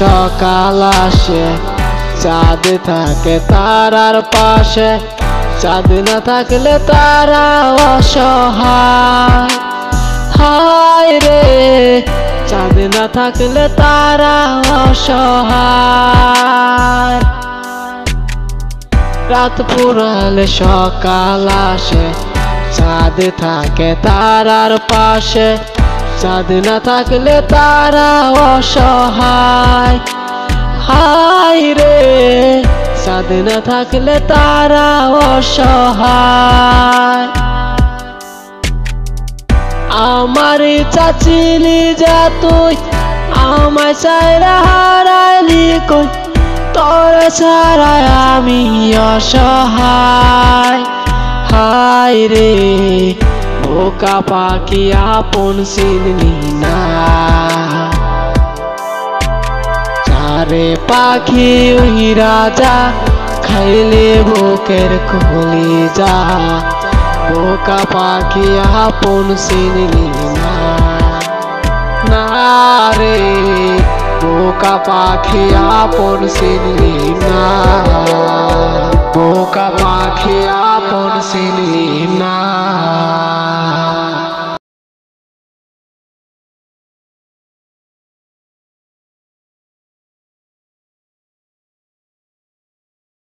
সকাল আসে, চাঁদ থাকে তারার পাশে, চাঁদ না থাকলে তারা অসহায়। হায় রে, চাঁদ না থাকলে তারা অসহায়। রাত পুরালে সকাল আসে, চাঁদ থাকে তারার পাশে, চাঁদ না থাকলে তারা অসহায়। হায় রে, চাঁদ না থাকলে তারা অসহায়। আমার চাচিলি যা তুই আমায় চাইরা হারাইলি কই, তোর ছাড়া আমি অসহায়। হায় রে, বোকা পাখি আপন চিনলি না, চারে পাখি ওই রাজা খাইলে বুকের কলিজা। বোকা পাখি আপন চিনলি না, না রে, বোকা পাখি আপন চিনলি না, বোকা পাখি আপন চিনলি না।